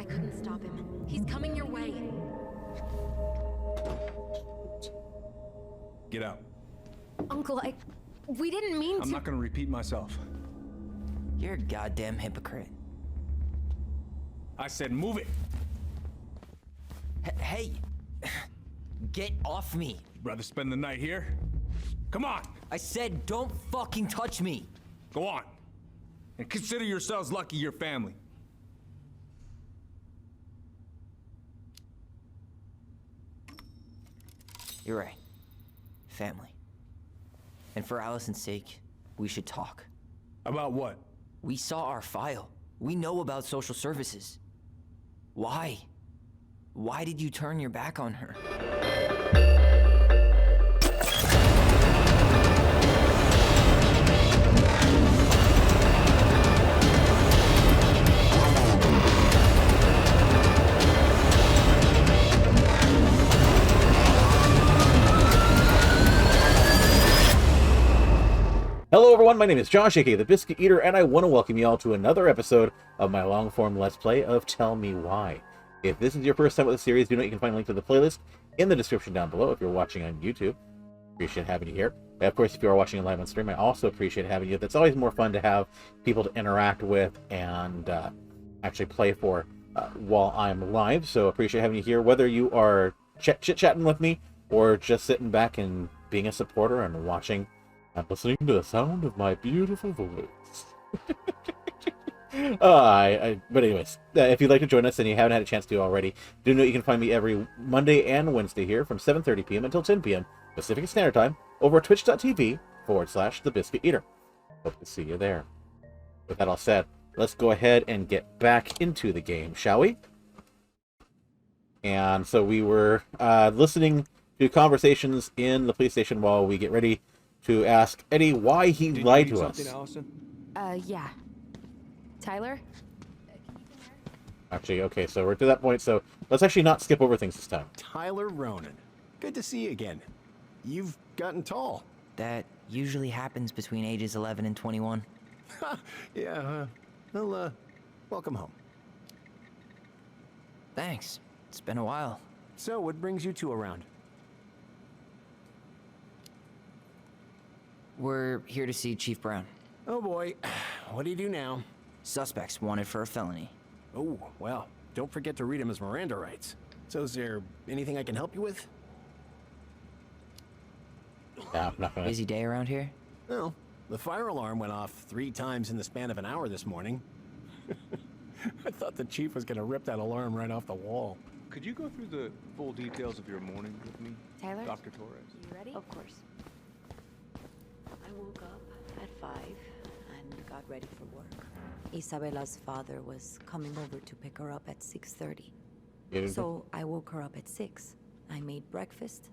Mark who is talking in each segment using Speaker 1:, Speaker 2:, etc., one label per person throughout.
Speaker 1: I couldn't stop him. He's coming your way.
Speaker 2: Get out.
Speaker 1: Uncle, we didn't mean to.
Speaker 2: I'm not gonna repeat myself.
Speaker 3: You're a goddamn hypocrite.
Speaker 2: I said move it.
Speaker 3: Hey! Get off me!
Speaker 2: Rather spend the night here? Come on!
Speaker 3: I said don't fucking touch me!
Speaker 2: Go on. And consider yourselves lucky you're family.
Speaker 3: You're right. Family. And for Alyson's sake, we should talk.
Speaker 2: About what?
Speaker 3: We saw our file. We know about social services. Why? Why did you turn your back on her?
Speaker 4: Hello everyone, my name is Josh, aka the Biscuit Eater, and I want to welcome you all to another episode of my long-form Let's Play of Tell Me Why. If this is your first time with the series, do know you can find a link to the playlist in the description down below if you're watching on YouTube. Appreciate having you here. And of course, if you are watching live on stream, I also appreciate having you. That's always more fun to have people to interact with and actually play for while I'm live, so appreciate having you here, whether you are chit-chatting with me or just sitting back and being a supporter and watching. I'm listening to the sound of my beautiful voice. But anyways, if you'd like to join us and you haven't had a chance to already, do know you can find me every Monday and Wednesday here from 7:30 p.m. until 10 p.m. Pacific Standard Time over at twitch.tv/The Biscuit Eater. Hope to see you there. With that all said, let's go ahead and get back into the game, shall we? And so we were listening to conversations in the police station while we get ready to ask Eddie why he lied to us.
Speaker 1: Yeah. Tyler?
Speaker 4: Actually, okay, so we're to that point, so let's actually not skip over things this time.
Speaker 5: Tyler Ronan. Good to see you again. You've gotten tall.
Speaker 3: That usually happens between ages 11 and 21.
Speaker 5: Yeah, well, welcome home.
Speaker 3: Thanks. It's been a while.
Speaker 5: So, what brings you two around?
Speaker 3: We're here to see Chief Brown.
Speaker 5: Oh boy, what do you do now?
Speaker 3: Suspects wanted for a felony.
Speaker 5: Oh, well, don't forget to read him his Miranda rights. So is there anything I can help you with?
Speaker 4: Yeah, I'm not gonna.
Speaker 3: Busy day around here?
Speaker 5: Well, the fire alarm went off 3 times in the span of an hour this morning. I thought the chief was gonna rip that alarm right off the wall.
Speaker 2: Could you go through the full details of your morning with me,
Speaker 1: Tyler?
Speaker 2: Dr. Torres?
Speaker 1: You ready?
Speaker 6: Of course. I woke up at 5 and got ready for work. Isabella's father was coming over to pick her up at 6:30. So I woke her up at 6. I made breakfast,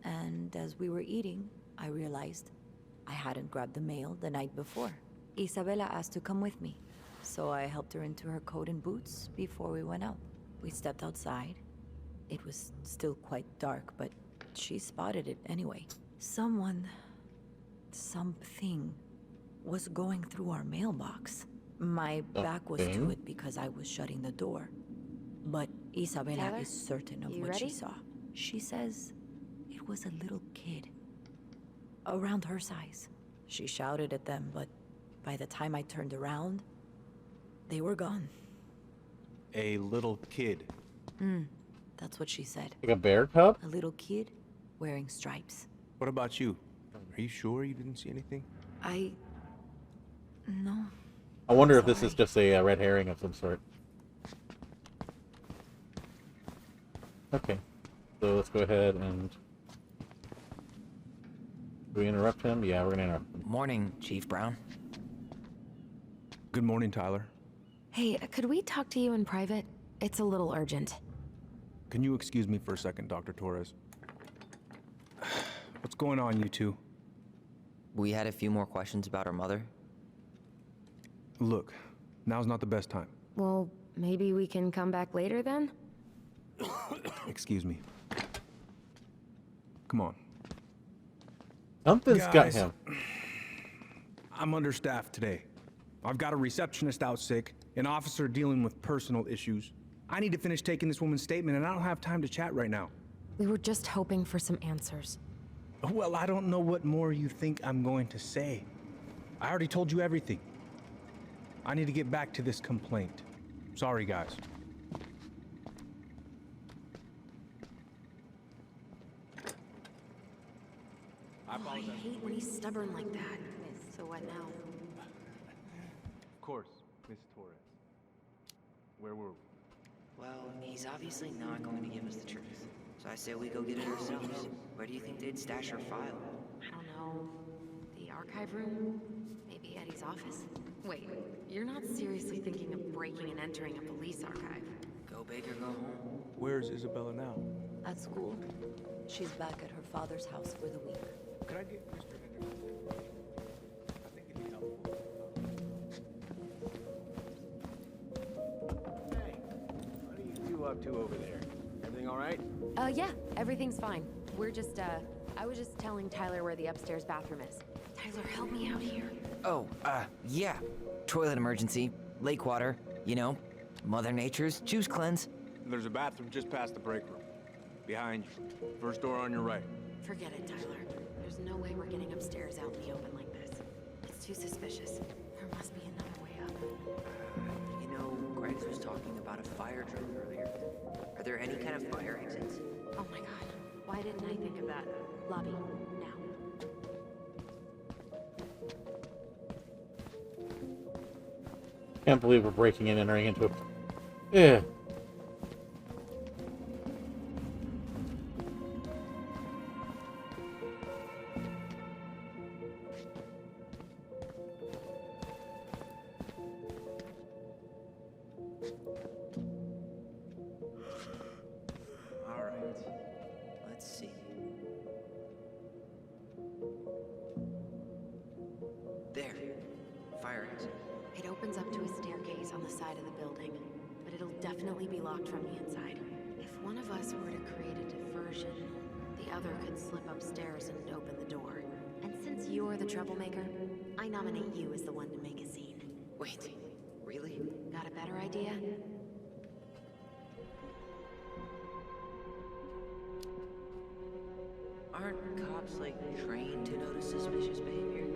Speaker 6: and as we were eating, I realized I hadn't grabbed the mail the night before. Isabella asked to come with me, so I helped her into her coat and boots before we went out. We stepped outside. It was still quite dark, but she spotted it anyway. Something was going through our mailbox. My back was to it because I was shutting the door. But Isabella
Speaker 1: Tyler,
Speaker 6: is certain of
Speaker 1: you
Speaker 6: what she
Speaker 1: ready?
Speaker 6: saw. She says it was a little kid, around her size. She shouted at them, but by the time I turned around, they were gone.
Speaker 2: A little kid.
Speaker 6: That's what she said.
Speaker 4: Like a bear cub?
Speaker 6: A little kid wearing stripes.
Speaker 2: What about you? Are you sure you didn't see anything?
Speaker 6: No.
Speaker 4: I wonder if this is just a red herring of some sort. Okay, so let's go ahead and... Do we interrupt him? Yeah, we're gonna interrupt him.
Speaker 3: Morning, Chief Brown.
Speaker 2: Good morning, Tyler.
Speaker 1: Hey, could we talk to you in private? It's a little urgent.
Speaker 2: Can you excuse me for a second, Dr. Torres? What's going on, you two?
Speaker 3: We had a few more questions about our mother.
Speaker 2: Look, now's not the best time.
Speaker 1: Well, maybe we can come back later then?
Speaker 2: Excuse me. Come on.
Speaker 4: Something's got
Speaker 2: Guys,
Speaker 4: him.
Speaker 2: I'm understaffed today. I've got a receptionist out sick, an officer dealing with personal issues. I need to finish taking this woman's statement, and I don't have time to chat right now.
Speaker 1: We were just hoping for some answers.
Speaker 2: Well, I don't know what more you think I'm going to say. I already told you everything. I need to get back to this complaint. Sorry, guys.
Speaker 1: I hate when he's stubborn like that. So what now?
Speaker 7: Of course, Miss Torres. Where were we?
Speaker 3: Well, he's obviously not going to give us the truth. So I say we go get it ourselves. Where do you think they'd stash our file?
Speaker 1: I don't know. The archive room? Maybe Eddie's office? Wait, you're not seriously thinking of breaking and entering a police archive?
Speaker 3: Go big or go home.
Speaker 2: Where's Isabella now?
Speaker 6: At school. She's back at her father's house for the week.
Speaker 2: Could I get Mr. Henderson? I think it'd be helpful.
Speaker 5: Hey, what are you two up to over there? Everything all right?
Speaker 1: Yeah, everything's fine. We're just, I was just telling Tyler where the upstairs bathroom is. Tyler, help me out here.
Speaker 3: Oh, yeah. Toilet emergency, lake water, you know, Mother Nature's juice cleanse.
Speaker 2: There's a bathroom just past the break room. Behind you. First door on your right.
Speaker 1: Forget it, Tyler. There's no way we're getting upstairs out in the open like this. It's too suspicious. There must be another way up.
Speaker 3: You know, Greggs was talking about a fire drill earlier. Are there any kind of fire exits?
Speaker 1: Oh my god. Why didn't I think of that? Lobby, now.
Speaker 4: Can't believe we're breaking and entering into a... Yeah.
Speaker 3: All right. Let's see. There. Fire exit.
Speaker 1: It opens up to a staircase on the side of the building, but it'll definitely be locked from the inside. If one of us were to create a diversion, the other could slip upstairs and open the door. And since you're the troublemaker, I nominate you as the one to make a scene.
Speaker 3: Wait, really?
Speaker 1: Got a better idea?
Speaker 3: Aren't cops, like, trained to notice suspicious behavior?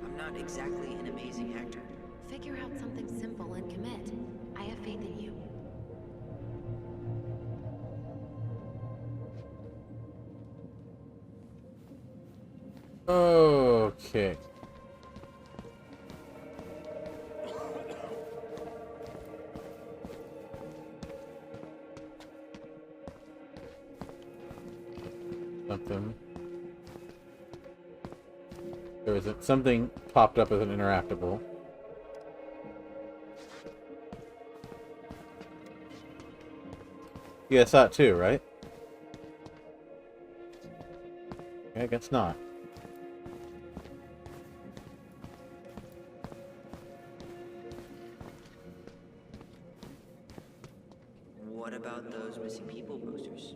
Speaker 3: I'm not exactly an amazing actor.
Speaker 1: Figure out something simple and commit. I have faith in you.
Speaker 4: Okay. Something. There was something popped up as an interactable. You guys saw it too, right? Okay, I guess not.
Speaker 3: What about those missing people posters?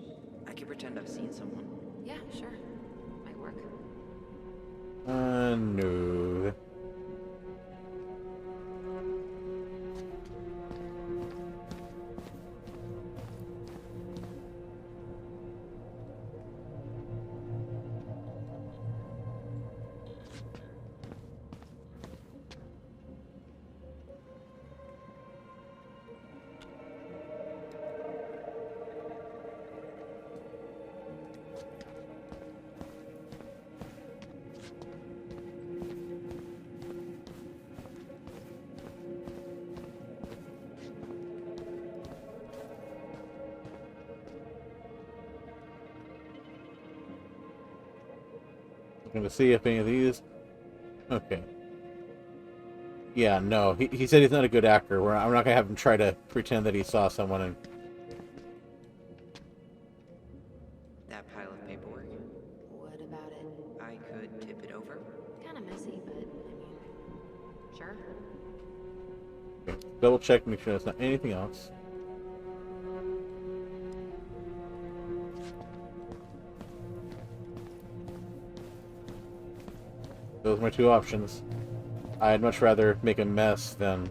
Speaker 3: I could pretend I've seen someone.
Speaker 1: Yeah, sure. Might work.
Speaker 4: No. Looking to see if any of these... Okay. Yeah, no. He said he's not a good actor. I'm not going to have him try to pretend that he saw someone and...
Speaker 3: That pile of paperwork?
Speaker 1: What about it?
Speaker 3: I could tip it over.
Speaker 1: Kinda messy, but I mean, sure.
Speaker 4: Okay. Double check, make sure there's not anything else. Those are my two options. I'd much rather make a mess than...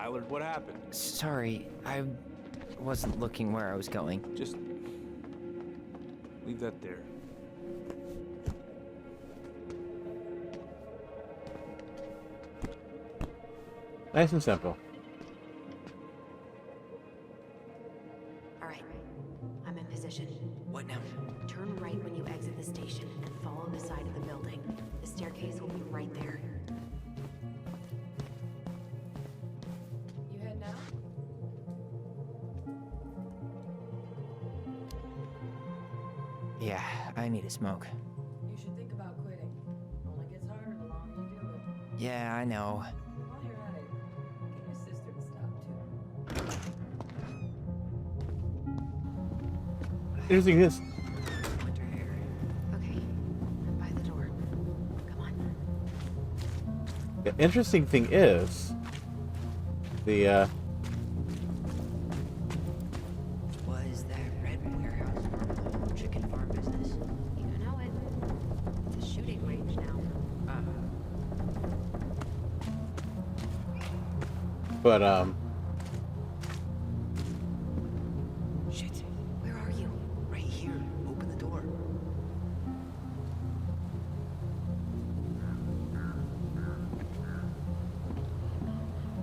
Speaker 7: Tyler, what happened?
Speaker 3: Sorry, I wasn't looking where I was going.
Speaker 7: Just leave that there.
Speaker 4: Nice and simple.
Speaker 1: All right, I'm in position.
Speaker 3: What now?
Speaker 1: Turn right when you exit the station and follow the side of the building. The staircase will be right there.
Speaker 6: You head now?
Speaker 3: Yeah, I need a smoke.
Speaker 6: You should think about quitting. Only gets harder the longer you do it.
Speaker 3: Yeah, I know.
Speaker 6: While you're at it, get your sister to stop too.
Speaker 4: Interesting is,
Speaker 3: Winter hair.
Speaker 1: Okay, I'm by the door. Come on.
Speaker 4: the interesting thing is, the,
Speaker 3: Was that red warehouse or old chicken farm business?
Speaker 1: You know it. It's a shooting range now.
Speaker 4: but,
Speaker 3: Shit.
Speaker 1: Where are you?
Speaker 3: Right here. Open the door.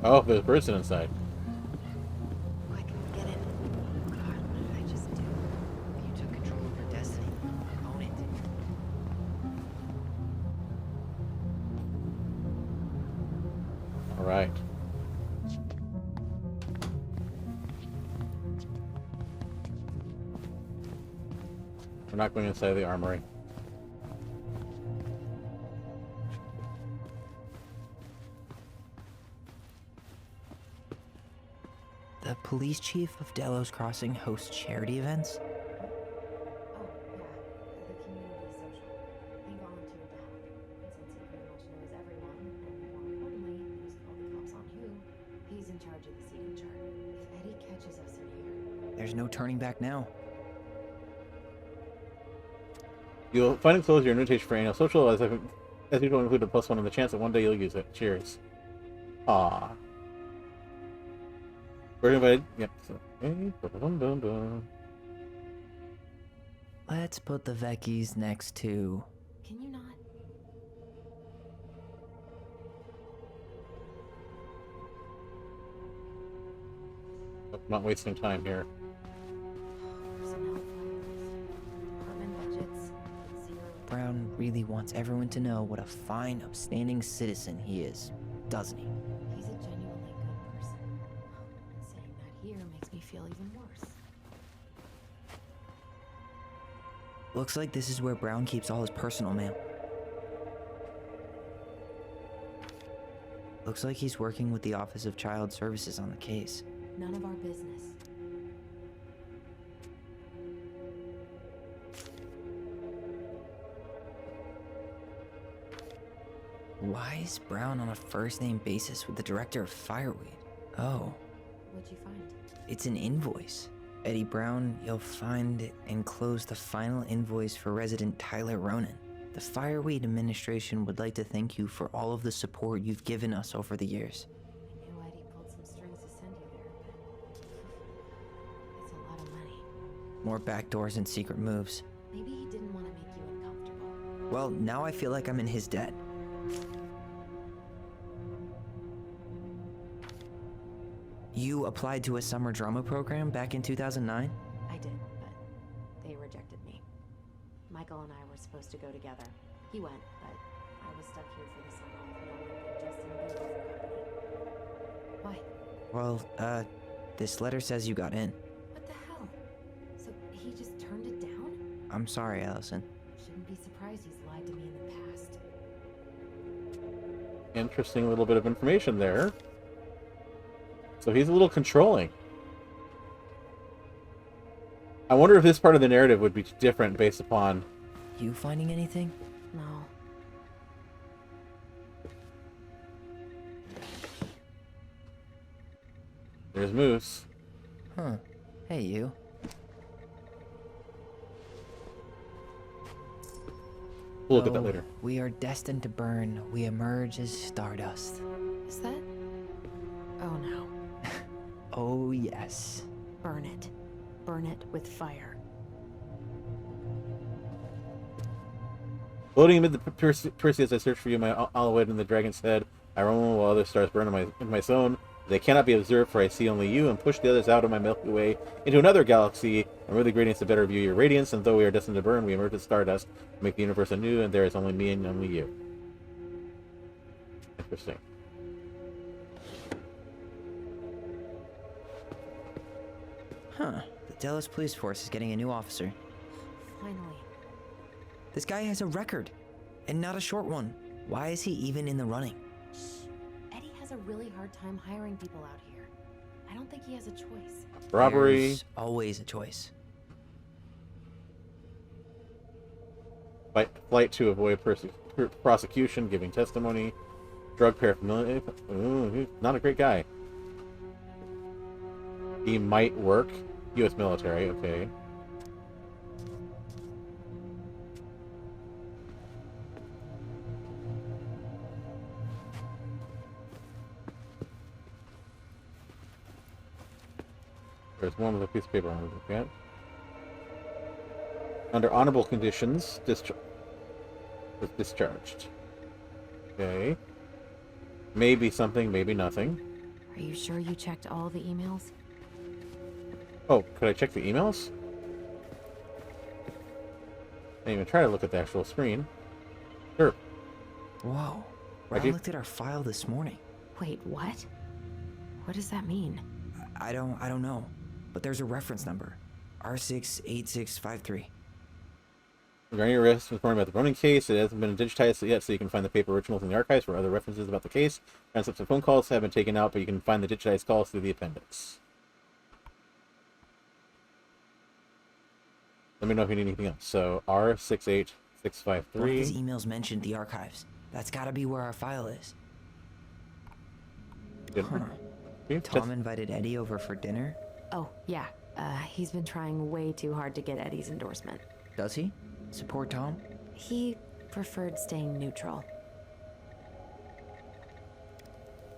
Speaker 4: oh, there's a person inside.
Speaker 1: Quick, get in.
Speaker 3: God, what did I just do? You took control of your destiny. Own it.
Speaker 4: All right. We're not going inside the armory.
Speaker 3: The police chief of Delos Crossing hosts charity events?
Speaker 1: Oh, yeah. The community social. He volunteered to help. And since he pretty much knows everyone, and more importantly, who's called the cops on who, he's in charge of the seating chart. If Eddie catches us in here,
Speaker 3: There's no turning back now.
Speaker 4: You'll find enclosed your invitation for annual social as usual include a +1 on the chance that one day you'll use it. Cheers. Aww. We're invited. Yep. So, okay. Ba-ba-dum-dum-dum.
Speaker 3: Let's put the Vecchies next to...
Speaker 1: can you not?
Speaker 4: I'm not wasting time here.
Speaker 1: Personnel files, department budgets, secret.
Speaker 3: Brown really wants everyone to know what a fine, upstanding citizen he is, doesn't he?
Speaker 1: He's a genuinely good person. And saying that here makes me feel even worse.
Speaker 3: Looks like this is where Brown keeps all his personal mail. Looks like he's working with the Office of Child Services on the case.
Speaker 1: None of our business.
Speaker 3: Why is Brown on a first-name basis with the director of Fireweed? Oh,
Speaker 1: What'd you find?
Speaker 3: it's an invoice. Eddie Brown, you'll find enclosed the final invoice for resident Tyler Ronan. The Fireweed administration would like to thank you for all of the support you've given us over the years.
Speaker 1: I knew Eddie pulled some strings to send you there, but it's a lot of money.
Speaker 3: More backdoors and secret moves.
Speaker 1: Maybe he didn't want to make you uncomfortable.
Speaker 3: Well, now I feel like I'm in his debt. You applied to a summer drama program back in 2009?
Speaker 1: I did, but they rejected me. Michael and I were supposed to go together. He went, but I was stuck here for the summer with no one but Justin Bieber's company. Why?
Speaker 3: Well, this letter says you got in.
Speaker 1: What the hell? So he just turned it down?
Speaker 3: I'm sorry, Allison.
Speaker 1: Shouldn't be surprised he's lied to me in the past.
Speaker 4: Interesting little bit of information there. So he's a little controlling. I wonder if this part of the narrative would be different based upon...
Speaker 3: You finding anything?
Speaker 1: No.
Speaker 4: There's Moose.
Speaker 3: Huh. Hey, you.
Speaker 4: We'll look at that
Speaker 3: Oh,
Speaker 4: later.
Speaker 3: We are destined to burn. We emerge as stardust.
Speaker 1: Is that? Oh no.
Speaker 3: Oh, yes.
Speaker 1: Burn it. Burn it with fire.
Speaker 4: Floating amid the Perseus, I search for you, my Alawed in the dragon's head. I roam while other stars burn in my zone. They cannot be observed, for I see only you, and push the others out of my Milky Way into another galaxy. And with the gradients to better view your radiance, and though we are destined to burn, we emerge as stardust, make the universe anew, and there is only me and only you. Interesting.
Speaker 3: Huh. The Delos police force is getting a new officer.
Speaker 1: Finally.
Speaker 3: This guy has a record, and not a short one. Why is he even in the running?
Speaker 1: Eddie has a really hard time hiring people out here. I don't think he has a choice.
Speaker 4: Robbery.
Speaker 3: There's always a choice.
Speaker 4: Flight to avoid prosecution, giving testimony. Drug paraphernalia. Ooh, he's not a great guy. He might work. U.S. military, okay. There's one with a piece of paper on it. Okay. Under honorable conditions, was discharged. Okay. Maybe something, maybe nothing.
Speaker 1: Are you sure you checked all the emails?
Speaker 4: Oh, could I check the emails? I didn't even try to look at the actual screen. Sure.
Speaker 3: Whoa.
Speaker 4: I
Speaker 3: Ron
Speaker 4: did-
Speaker 3: looked at our file this morning.
Speaker 1: Wait, what? What does that mean?
Speaker 3: I don't know. But there's a reference number. R68653.
Speaker 4: Regarding your arrest informed about the Ronan case, it hasn't been digitized yet, so you can find the paper originals in the archives for other references about the case. Transcripts of phone calls have been taken out, but you can find the digitized calls through the appendix. Let me know if you need anything else. So
Speaker 3: One of
Speaker 4: R68653.
Speaker 3: his emails mentioned the archives. That's gotta be where our file is. Huh. Tom invited Eddie over for dinner?
Speaker 1: Oh, yeah. He's been trying way too hard to get Eddie's endorsement.
Speaker 3: Does he? Support Tom?
Speaker 1: He preferred staying neutral.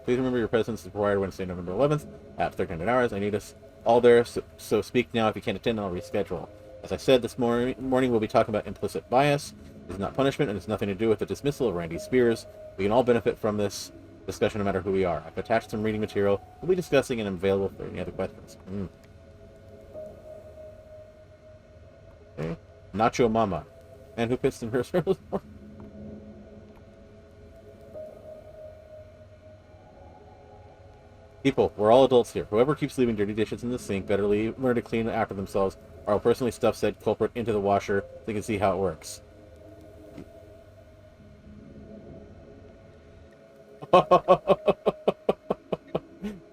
Speaker 4: Please remember your presence is required Wednesday, November 11th at 1300 hours. I need us all there, so speak now. If you can't attend, I'll reschedule. As I said, this morning we'll be talking about implicit bias. It is not punishment, and it's nothing to do with the dismissal of Randy Spears. We can all benefit from this discussion no matter who we are. I've attached some reading material we'll be discussing and I'm available for any other questions. Okay. Nacho Mama. And who pissed in her service? People, we're all adults here. Whoever keeps leaving dirty dishes in the sink better learn to clean after themselves, or I'll personally stuff said culprit into the washer so you can see how it works.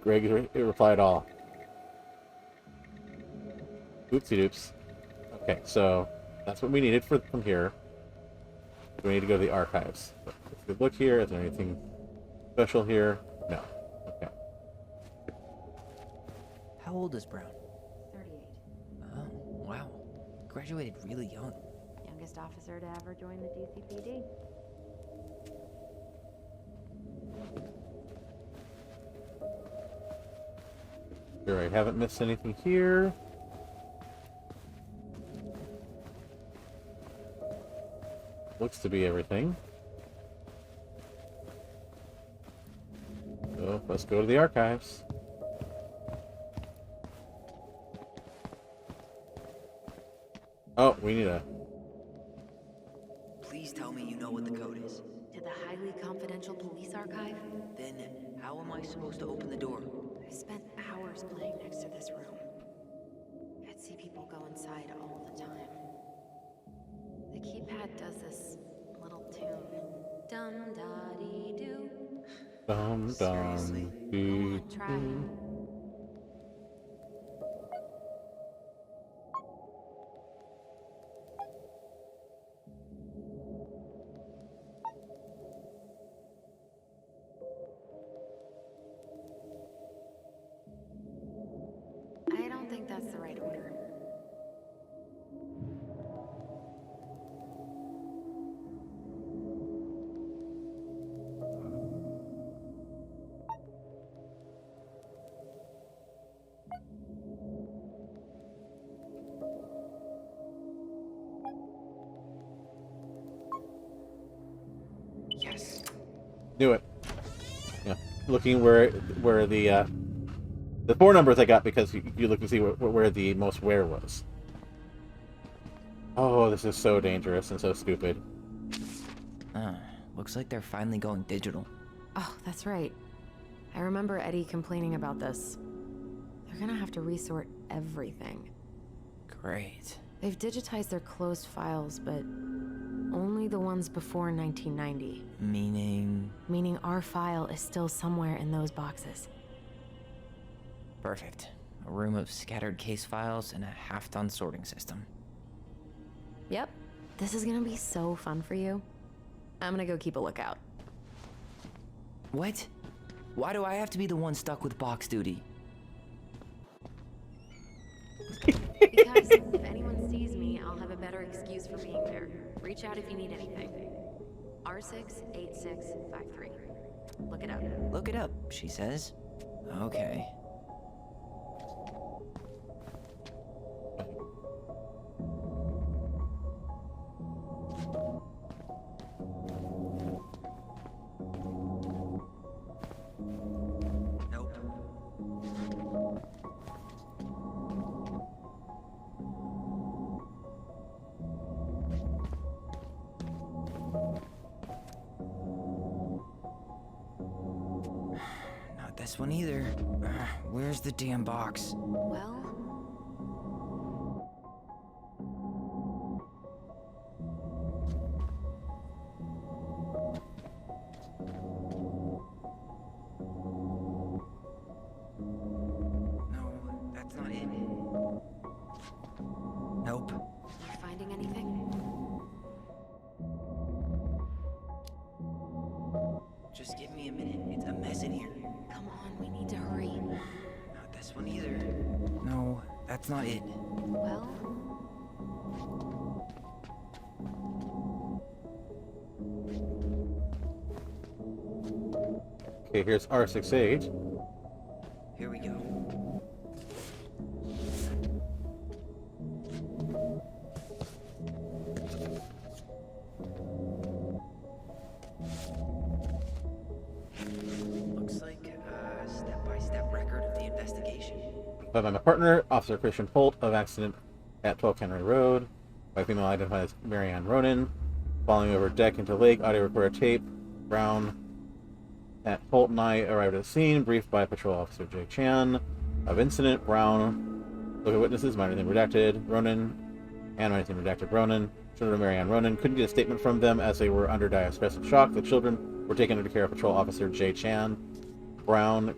Speaker 4: Greg replied all. Oopsie doops. Okay, so that's what we needed from here. We need to go to the archives. Let's good look here. Is there anything special here? No. Okay.
Speaker 3: How old is Brown?
Speaker 1: 38.
Speaker 3: Oh, wow. Graduated really young.
Speaker 1: Youngest officer to ever join the DCPD.
Speaker 4: Sure, I haven't missed anything here. Looks to be everything. So let's go to the archives. Oh, we need a...
Speaker 3: Please tell me you know what the code is.
Speaker 1: To the highly confidential police archive?
Speaker 3: Then, how am I supposed to open the door?
Speaker 1: I spent hours playing next to this room. I'd see people go inside all the time. The keypad does this little tune. Dum-da-dee-doo.
Speaker 4: Dum
Speaker 3: Seriously?
Speaker 4: dum.
Speaker 1: Go on, try. I don't think that's the right order.
Speaker 4: Knew it. Yeah. Looking where the 4 numbers I got because you look to see where the most where was. Oh, this is so dangerous and so stupid.
Speaker 3: Looks like they're finally going digital.
Speaker 1: Oh, that's right. I remember Eddie complaining about this. They're gonna have to resort everything.
Speaker 3: Great.
Speaker 1: They've digitized their closed files, but only the ones before 1990.
Speaker 3: Meaning?
Speaker 1: Meaning our file is still somewhere in those boxes.
Speaker 3: Perfect. A room of scattered case files and a half-done sorting system.
Speaker 1: Yep. This is gonna be so fun for you. I'm gonna go keep a lookout.
Speaker 3: What? Why do I have to be the one stuck with box duty?
Speaker 1: Because if anyone sees me, I'll have a better excuse for being there. Reach out if you need anything. R68653. Look it up.
Speaker 3: Look it up, she says. Okay. This one either. Where's the damn box?
Speaker 1: Well...
Speaker 3: No, that's not it. Nope.
Speaker 1: You finding anything?
Speaker 3: Just give me a minute. It's a mess in here.
Speaker 1: Come on, we need to hurry.
Speaker 3: Not this one either. No, that's not it.
Speaker 1: Well...
Speaker 4: Okay, here's R68.
Speaker 3: Here we go. Looks like a step-by-step record of the investigation.
Speaker 4: By my partner, Officer Christian Holt, of accident at 12 Henry Road. By female identified as Marianne Ronan. Falling over deck into lake, audio recorder tape. Brown. At Holt and I arrived at the scene, briefed by Patrol Officer Jake Chan. Of incident, Brown. Look at witnesses, minor name redacted. Ronan. And minor name redacted. Ronan. Children of Marianne Ronan. Couldn't get a statement from them as they were under distress shock. The children were taken under care of Patrol Officer Jay Chan. Brown.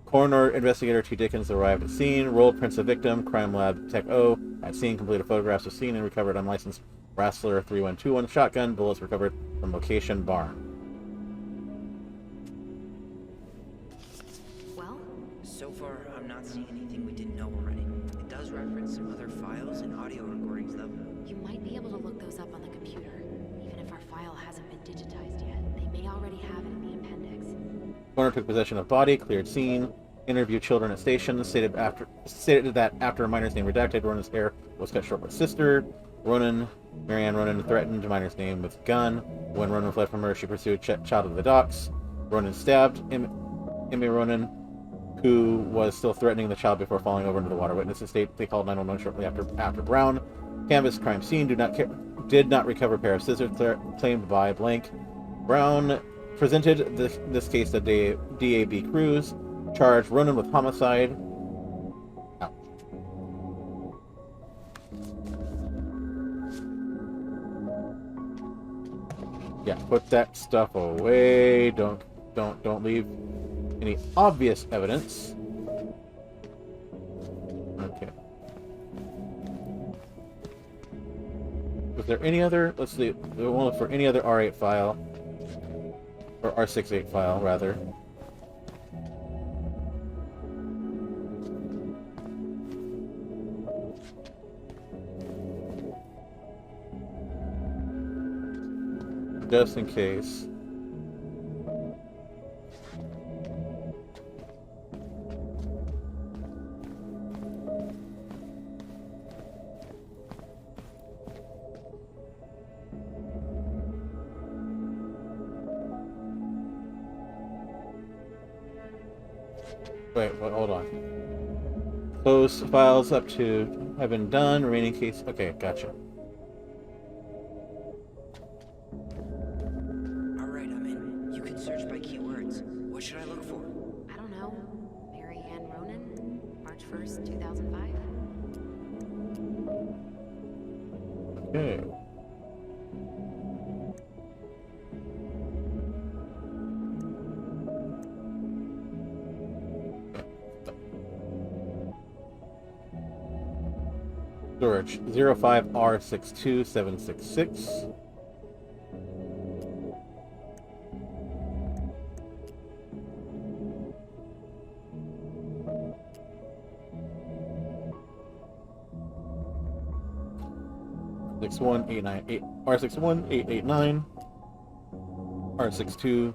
Speaker 4: Coroner Investigator T. Dickens arrived at scene, rolled prints of victim, Crime Lab Tech O at scene, completed photographs of scene, and recovered unlicensed Rassler 3121 shotgun, bullets recovered from location barn.
Speaker 1: Well?
Speaker 3: So far, I'm not seeing anything we didn't know already. It does reference some other files and audio recordings, though.
Speaker 1: You might be able to look those up on the computer. Even if our file hasn't been digitized yet, they may already have it in the appendix.
Speaker 4: Coroner took possession of body, cleared scene, interviewed children at station, stated that after a minor's name redacted, Ronan's hair was cut short by sister. Marianne Ronan threatened minor's name with gun. When Ronan fled from her, she pursued child to the docks. Ronan stabbed Emmy Ronan, who was still threatening the child before falling over into the water. Witnesses state they called 911 shortly after Brown. Canvassed crime scene, did not recover pair of scissors claimed by blank. Brown presented this case to DAB Cruz, charged Ronan with homicide. Ouch. Yeah, put that stuff away. Don't leave any obvious evidence. Okay. Was there any other? Let's see. We won't look for any other R8 file. Or R68 file, rather. Just in case. Wait, hold on. Close files up to have been done. Remaining case. Okay, gotcha.
Speaker 3: Alright, I'm in. You can search by keywords. What should I look for?
Speaker 1: I don't know. Mary Ann Ronan, March 1st, 2005.
Speaker 4: Okay. Storage 05R62766. R61889 R627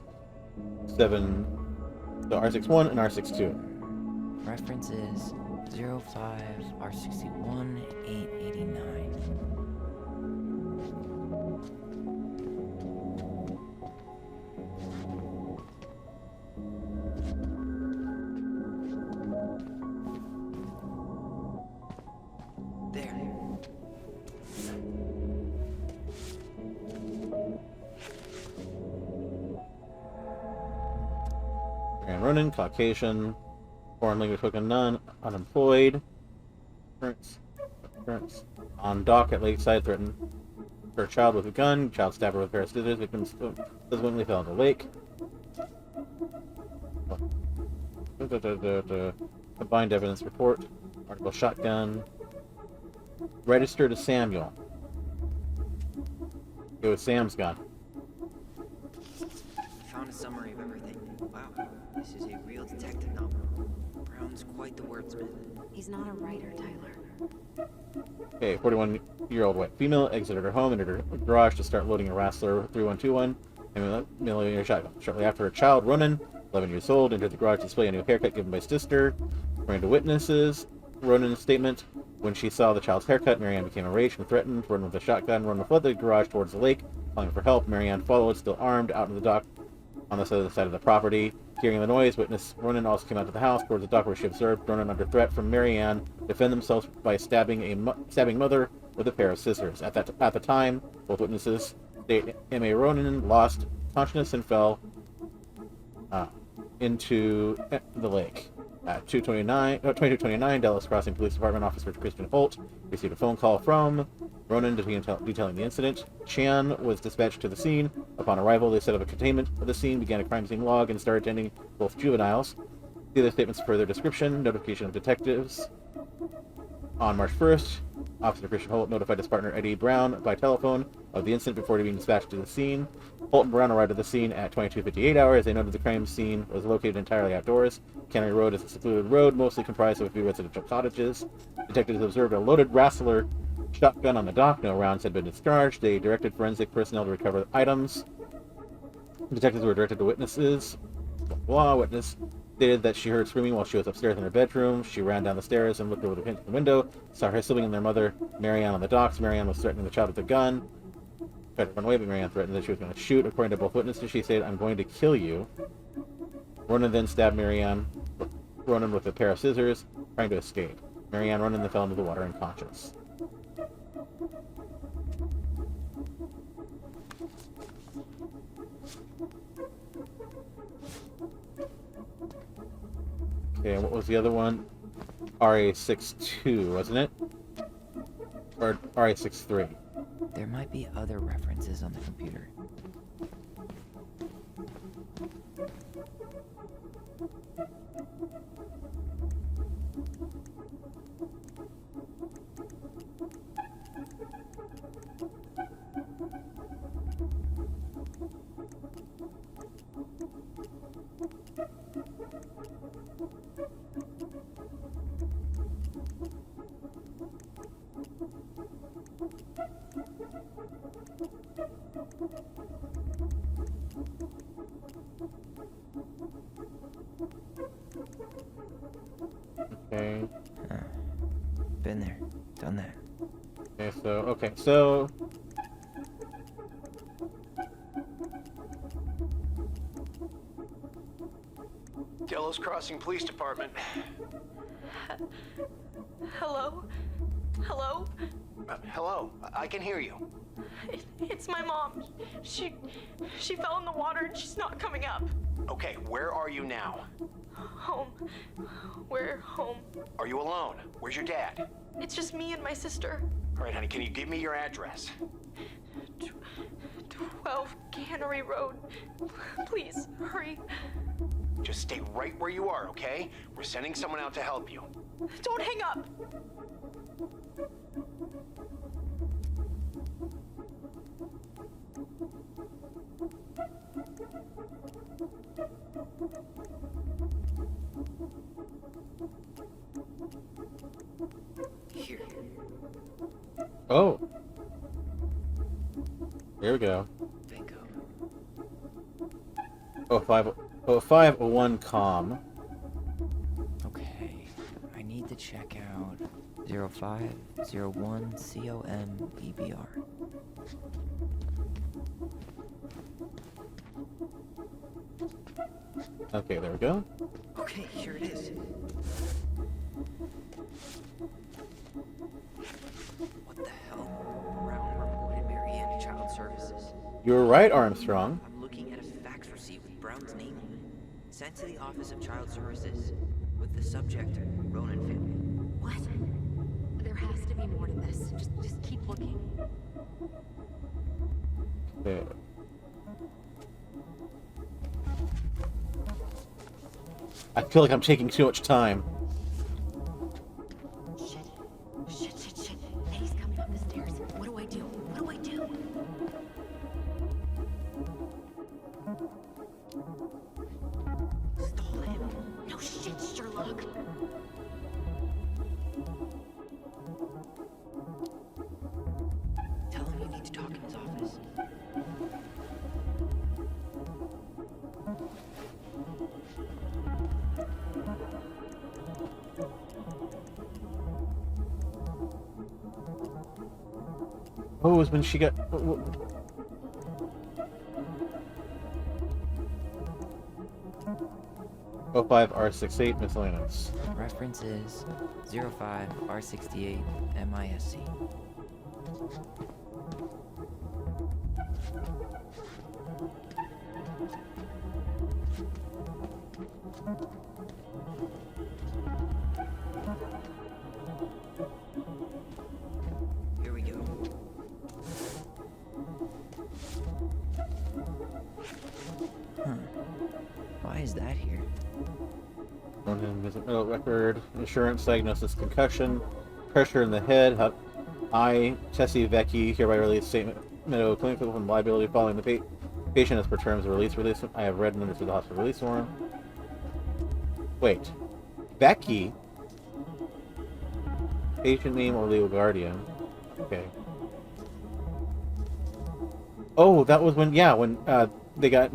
Speaker 4: so R61 and R62.
Speaker 3: Reference is 05R61 889. There.
Speaker 4: And Ronan, Caucasian, foreign language spoken none, unemployed, currents, on dock at Lakeside, threatened her child with a gun, child stabbed her with a pair of scissors, victim subsequently fell in the lake. Combined evidence report, article shotgun, register to Samuel. It was Sam's gun.
Speaker 3: Found a summary of everything. Wow, this is a real detective novel. Brown's quite the wordsmith.
Speaker 1: He's not a writer, Tyler.
Speaker 4: Okay, 41-year-old white female exited her home, entered her garage to start loading a Rassler 3121 and millimeter shotgun. Shortly after, her child, Ronan, 11 years old, entered the garage to display a new haircut given by his sister. According to witnesses, Ronan's statement, when she saw the child's haircut, Marianne became enraged and threatened. Ronan with a shotgun. Ronan fled the garage towards the lake, calling for help. Marianne followed, still armed, out in the dock on the other side of the property. Hearing the noise, witness Ronan also came out to the house towards the dock where she observed Ronan under threat from Marianne defend themselves by stabbing mother with a pair of scissors. At the time, both witnesses state M.A. Ronan lost consciousness and fell into the lake. At 2229, Dallas Crossing Police Department Officer Christian Holt received a phone call from Ronan detailing the incident. Chan was dispatched to the scene. Upon arrival, they set up a containment of the scene, began a crime scene log, and started attending both juveniles. See their statements for their description. Notification of detectives. On March 1st, Officer Christian Holt notified his partner Eddie Brown by telephone of the incident before being dispatched to the scene. Holt and Brown arrived at the scene at 22:58 hours. They noted the crime scene was located entirely outdoors. Cannery Road is a secluded road, mostly comprised of a few residential cottages. Detectives observed a loaded Rassler shotgun on the dock. No rounds had been discharged. They directed forensic personnel to recover the items. Detectives were directed to witnesses. Witness stated that she heard screaming while she was upstairs in her bedroom. She ran down the stairs and looked over the window. Saw her sibling and their mother, Marianne, on the docks. Marianne was threatening the child with a gun. Tried to run away, but Marianne threatened that she was going to shoot. According to both witnesses, she said, "I'm going to kill you." Ronan then stabbed Ronan with a pair of scissors, trying to escape. Marianne Ronan then fell into the water unconscious. Okay, and what was the other one? RA62, wasn't it? Or RA63?
Speaker 3: There might be other references on the computer.
Speaker 4: Okay.
Speaker 3: Been there, done that.
Speaker 4: Okay, so
Speaker 8: Delos Crossing Police Department.
Speaker 9: Hello? Hello?
Speaker 8: Hello, I can hear you.
Speaker 9: It's my mom. She fell in the water and she's not coming up.
Speaker 8: Okay, where are you now?
Speaker 9: Home. We're home.
Speaker 8: Are you alone? Where's your dad?
Speaker 9: It's just me and my sister.
Speaker 8: All right, honey, can you give me your address?
Speaker 9: 12 Cannery Road. Please, hurry.
Speaker 8: Just stay right where you are, okay? We're sending someone out to help you.
Speaker 9: Don't hang up.
Speaker 3: Here.
Speaker 4: Oh. Here we go.
Speaker 3: Bingo.
Speaker 4: 501 comm.
Speaker 3: Okay. I need to check out 0501 COM-EBR.
Speaker 4: Okay, there we go.
Speaker 3: Okay, here it is. What the hell? Brown reported Marianne to Child Services.
Speaker 4: You were right, Armstrong.
Speaker 3: I'm looking at a fax receipt with Brown's name on it. Sent to the Office of Child Services with the subject, Ronan family.
Speaker 1: What? There has to be more to this. Just keep looking.
Speaker 4: Okay. I feel like I'm taking too much time.
Speaker 1: Shit. Eddie's coming up the stairs. What do I do? What do I do? Stall him. No shit, Sherlock.
Speaker 3: Tell him you need to talk in his office.
Speaker 4: Oh, it was when she got... 05R68 miscellaneous.
Speaker 3: Reference is 05R68 MISC. Here we go. Why is that here?
Speaker 4: Medical record, insurance diagnosis, concussion, pressure in the head. I, Tessie Vecchi, hereby release statement medical clinical from liability following the patient as per terms of release. I have read and understood the hospital release form. Wait. Becky? Patient name or legal guardian? Okay. Oh, that was when, yeah, when they got...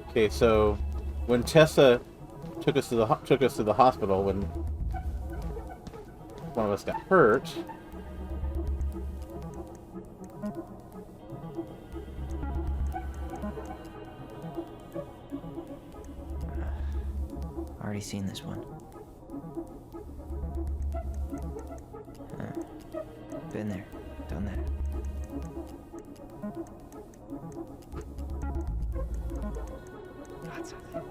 Speaker 4: Okay, so when Tessa took us to the hospital when one of us got hurt,
Speaker 3: Already seen this one. Been there, done that. Got something.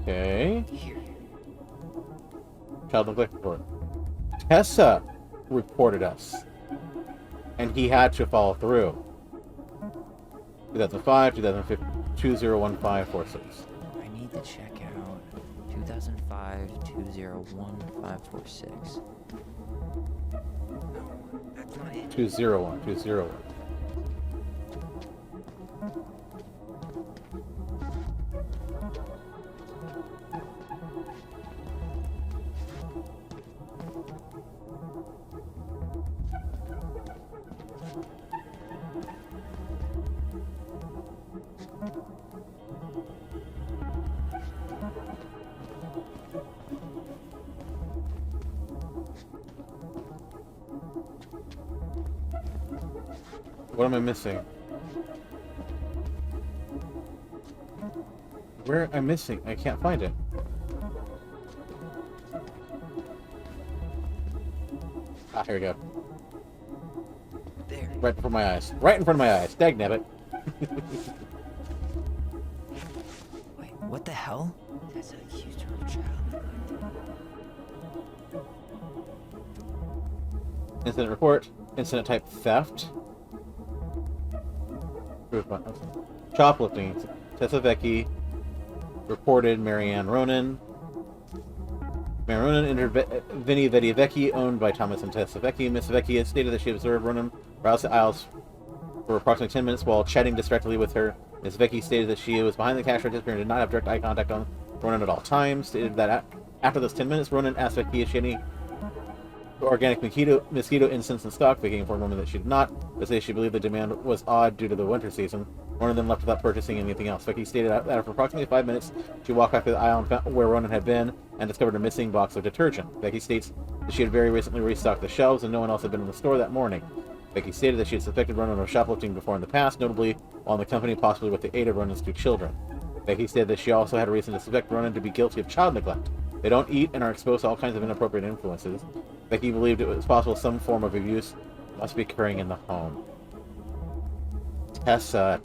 Speaker 4: okay.
Speaker 3: Here.
Speaker 4: Child neglect report. Tessa reported us, and he had to follow through. 2005, 2015, 201546.
Speaker 3: I need to check out 2005-201546. No, that's not it.
Speaker 4: 201. What am I missing? Where am I missing? I can't find it. Ah, here we go.
Speaker 3: There.
Speaker 4: Right in front of my eyes. Right in front of my eyes. Dagnabbit.
Speaker 3: Wait, what the hell? That's accused her of child.
Speaker 4: Incident report. Incident type theft. Shoplifting. Tessa Vecchi reported Marianne Ronan. Ronan entered Vinnie Vecchi, owned by Thomas and Tessa Vecchi. Miss Vecchi has stated that she observed Ronan browse the aisles for approximately 10 minutes while chatting distractedly with her. Miss Vecchi stated that she was behind the cash register and did not have direct eye contact on Ronan at all times. Stated that after those 10 minutes, Ronan asked Vecchi if she had any organic mosquito incense in stock. Vecchi informed Ronan that she did not, but said she believed the demand was odd due to the winter season. Ronan then left without purchasing anything else. Vecchi stated that after approximately 5 minutes, she walked back to the aisle and found where Ronan had been and discovered a missing box of detergent. Vecchi states that she had very recently restocked the shelves and no one else had been in the store that morning. Vecchi stated that she had suspected Ronan of shoplifting before in the past, notably while in the company, possibly with the aid of Ronan's 2 children. Vecchi stated that she also had a reason to suspect Ronan to be guilty of child neglect. They don't eat and are exposed to all kinds of inappropriate influences. Vecchi believed it was possible some form of abuse must be occurring in the home. Tessa.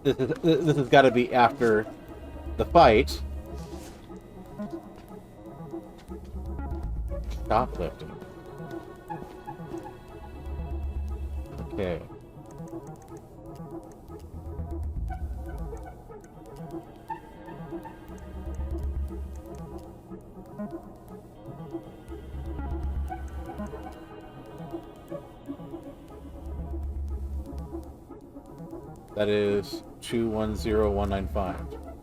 Speaker 4: This has got to be after the fight. Shoplifting. Okay. That is 210195.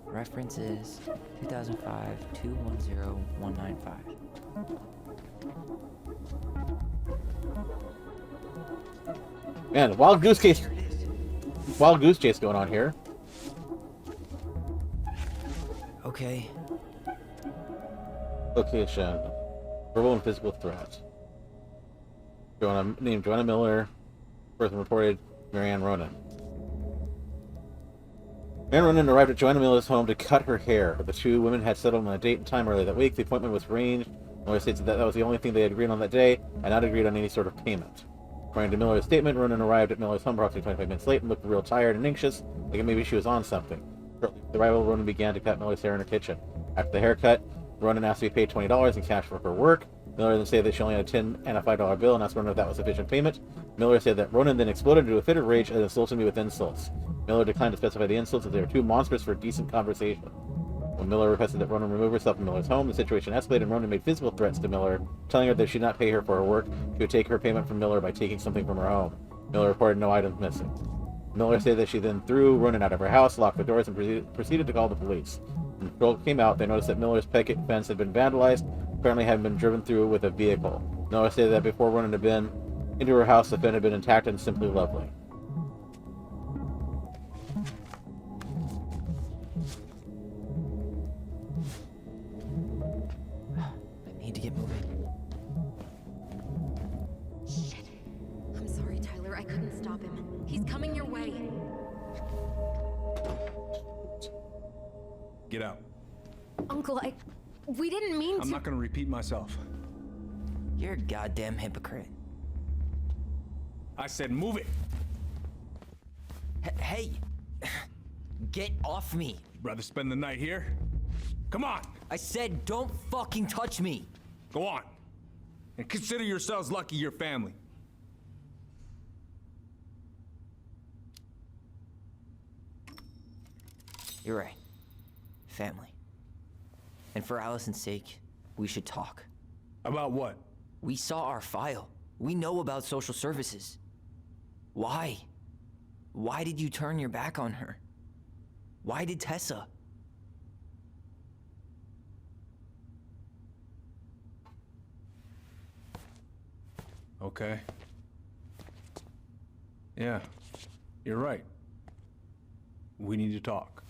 Speaker 3: Reference is 2005 210195.
Speaker 4: Man, wild goose chase going on here.
Speaker 3: Okay.
Speaker 4: Location. Verbal and physical threat. Named Joanna Miller. Person reported Marianne Ronan. Marianne Ronan arrived at Joanna Miller's home to cut her hair. The 2 women had settled on a date and time earlier that week. The appointment was arranged. Miller states that was the only thing they had agreed on that day, and not agreed on any sort of payment. According to Miller's statement, Ronan arrived at Miller's home approximately 25 minutes late and looked real tired and anxious, like maybe she was on something. Shortly after the arrival, Ronan began to cut Miller's hair in her kitchen. After the haircut, Ronan asked to be paid $20 in cash for her work. Miller then said that she only had a $10 and a $5 bill and asked Ronan if that was sufficient payment. Miller said that Ronan then exploded into a fit of rage and insulted me with insults. Miller declined to specify the insults as they were too monstrous for a decent conversation. When Miller requested that Ronan remove herself from Miller's home, the situation escalated and Ronan made physical threats to Miller, telling her that if she did not pay her for her work, she would take her payment from Miller by taking something from her home. Miller reported no items missing. Miller said that she then threw Ronan out of her house, locked the doors, and proceeded to call the police. When the patrol came out, they noticed that Miller's picket fence had been vandalized, apparently having been driven through with a vehicle. Miller said that before Ronan had been into her house, the fence had been intact and simply lovely.
Speaker 3: I need to get moving.
Speaker 1: Shit. I'm sorry, Tyler. I couldn't stop him. He's coming your way.
Speaker 2: Get out.
Speaker 1: Uncle, we didn't mean to.
Speaker 2: I'm not gonna repeat myself.
Speaker 3: You're a goddamn hypocrite.
Speaker 2: I said move it.
Speaker 3: Hey! Get off me!
Speaker 2: Rather spend the night here? Come on!
Speaker 3: I said don't fucking touch me!
Speaker 2: Go on. And consider yourselves lucky you're family.
Speaker 3: You're right. Family. And for Allison's sake, we should talk.
Speaker 2: About what?
Speaker 3: We saw our file. We know about social services. Why? Why did you turn your back on her? Why did Tessa?
Speaker 2: Okay. Yeah, you're right. We need to talk.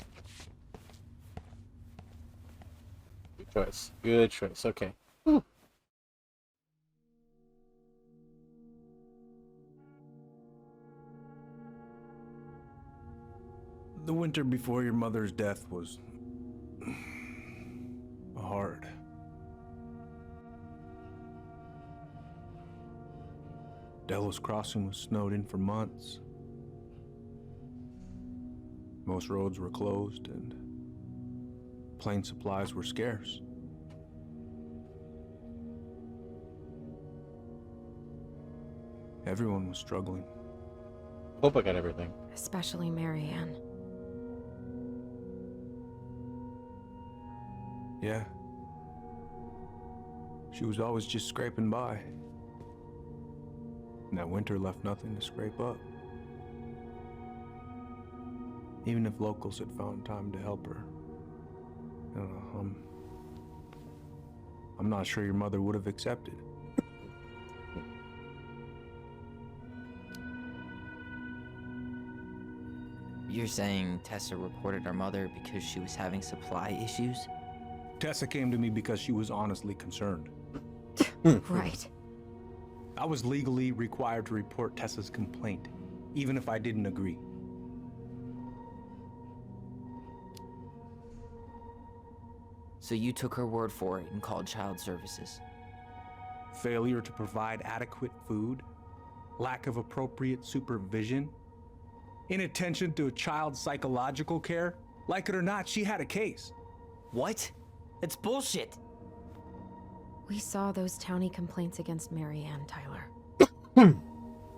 Speaker 4: Good choice. Good choice. Okay. Whew.
Speaker 2: The winter before your mother's death was hard. Delos Crossing was snowed in for months. Most roads were closed and plane supplies were scarce. Everyone was struggling.
Speaker 4: Hope I got everything.
Speaker 1: Especially Marianne.
Speaker 2: Yeah. She was always just scraping by. And that winter left nothing to scrape up. Even if locals had found time to help her. I don't know, I'm not sure your mother would have accepted.
Speaker 3: You're saying Tessa reported her mother because she was having supply issues?
Speaker 2: Tessa came to me because she was honestly concerned.
Speaker 1: Right.
Speaker 2: I was legally required to report Tessa's complaint, even if I didn't agree.
Speaker 3: So you took her word for it and called child services?
Speaker 2: Failure to provide adequate food, lack of appropriate supervision, inattention to a child's psychological care. Like it or not, she had a case.
Speaker 3: What? That's bullshit!
Speaker 1: We saw those townie complaints against Marianne, Tyler.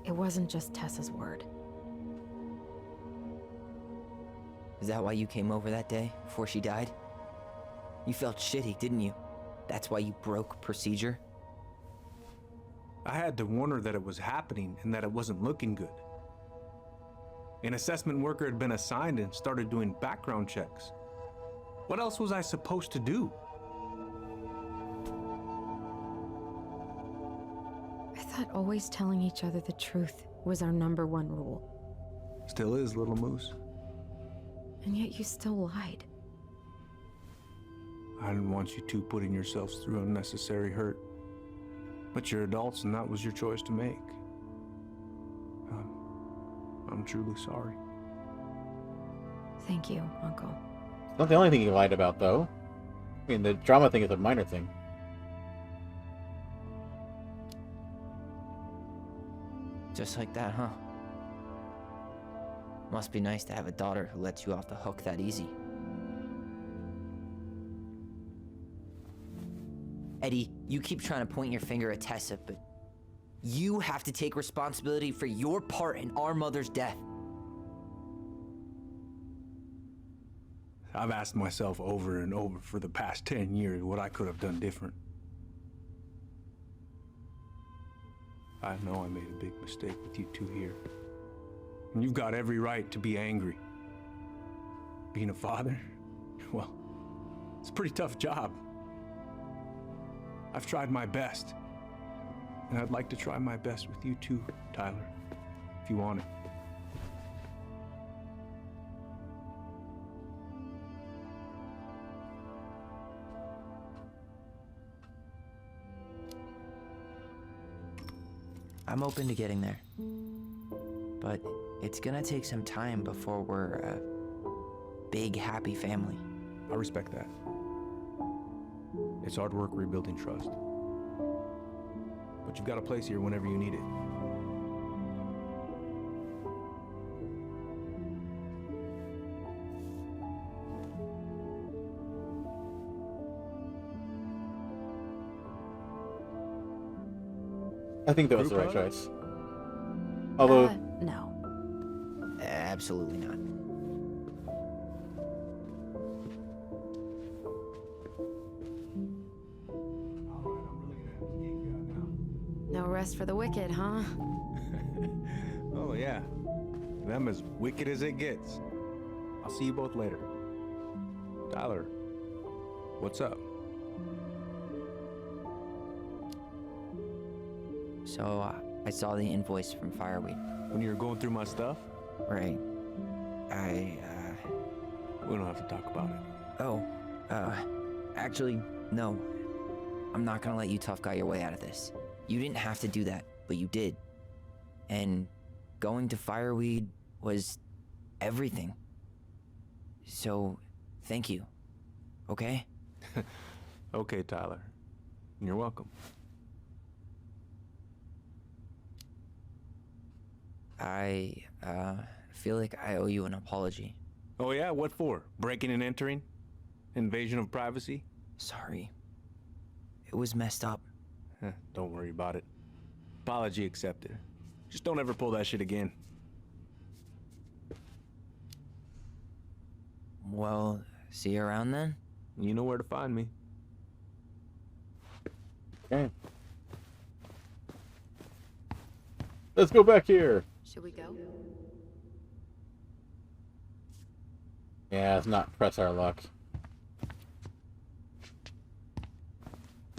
Speaker 1: It wasn't just Tessa's word.
Speaker 3: Is that why you came over that day, before she died? You felt shitty, didn't you? That's why you broke procedure?
Speaker 2: I had to warn her that it was happening and that it wasn't looking good. An assessment worker had been assigned and started doing background checks. What else was I supposed to do?
Speaker 1: I thought always telling each other the truth was our #1 rule.
Speaker 2: Still is, little moose.
Speaker 1: And yet you still lied.
Speaker 2: I didn't want you two putting yourselves through unnecessary hurt. But you're adults and that was your choice to make. I'm truly sorry.
Speaker 1: Thank you, Uncle.
Speaker 4: Not the only thing he lied about, though. I mean, the drama thing is a minor thing.
Speaker 3: Just like that, huh? Must be nice to have a daughter who lets you off the hook that easy. Eddie, you keep trying to point your finger at Tessa, but you have to take responsibility for your part in our mother's death.
Speaker 2: I've asked myself over and over for the past 10 years what I could have done different. I know I made a big mistake with you two here. And you've got every right to be angry. Being a father, well, it's a pretty tough job. I've tried my best. And I'd like to try my best with you too, Tyler, if you want it.
Speaker 3: I'm open to getting there. But it's gonna take some time before we're a big, happy family.
Speaker 2: I respect that. It's hard work rebuilding trust. But you've got a place here whenever you need it.
Speaker 4: I think that was the right choice. Although...
Speaker 1: No.
Speaker 3: Absolutely not.
Speaker 1: No rest for the wicked, huh?
Speaker 2: Oh, yeah. Them as wicked as it gets. I'll see you both later. Tyler, what's up?
Speaker 3: So, I saw the invoice from Fireweed.
Speaker 2: When you were going through my stuff?
Speaker 3: Right.
Speaker 2: We don't have to talk about it.
Speaker 3: Oh, actually, no. I'm not gonna let you tough guy your way out of this. You didn't have to do that, but you did. And going to Fireweed was everything. So, thank you. Okay?
Speaker 2: Okay, Tyler. You're welcome.
Speaker 3: I, feel like I owe you an apology.
Speaker 2: Oh yeah, what for? Breaking and entering? Invasion of privacy?
Speaker 3: Sorry. It was messed up.
Speaker 2: Don't worry about it. Apology accepted. Just don't ever pull that shit again.
Speaker 3: Well, see you around then?
Speaker 2: You know where to find me.
Speaker 4: Okay. Let's go back here.
Speaker 1: Should we go?
Speaker 4: Yeah, let's not press our luck.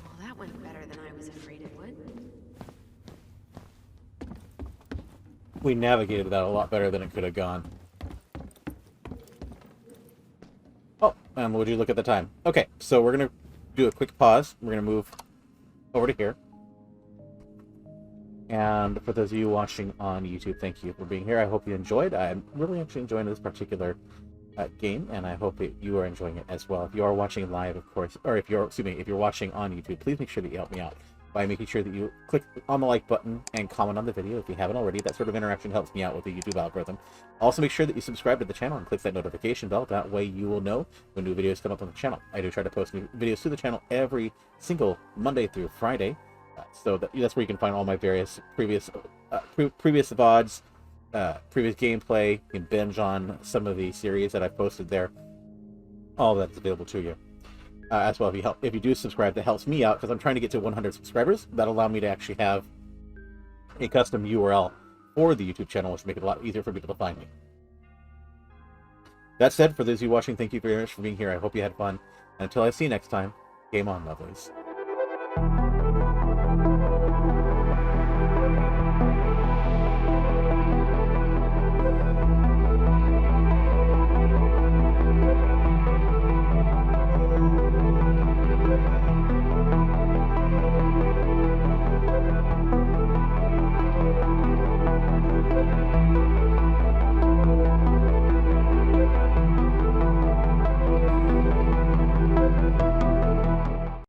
Speaker 1: Well, that went better than I was afraid it would.
Speaker 4: We navigated that a lot better than it could have gone. Oh, and would you look at the time? Okay, so we're going to do a quick pause. We're going to move over to here. And for those of you watching on YouTube, thank you for being here. I hope you enjoyed. I'm really actually enjoying this particular game, and I hope that you are enjoying it as well. If you are watching live, of course, or if you're watching on YouTube, please make sure that you help me out by making sure that you click on the like button and comment on the video if you haven't already. That sort of interaction helps me out with the YouTube algorithm. Also, make sure that you subscribe to the channel and click that notification bell. That way you will know when new videos come up on the channel. I do try to post new videos to the channel every single Monday through Friday. So that's where you can find all my various previous VODs, previous gameplay. You can binge on some of the series that I've posted there. All of that's available to you. As well, if you do subscribe, that helps me out because I'm trying to get to 100 subscribers. That'll allow me to actually have a custom URL for the YouTube channel, which will make it a lot easier for people to find me. That said, for those of you watching, thank you very much for being here. I hope you had fun. And until I see you next time, game on, lovelies.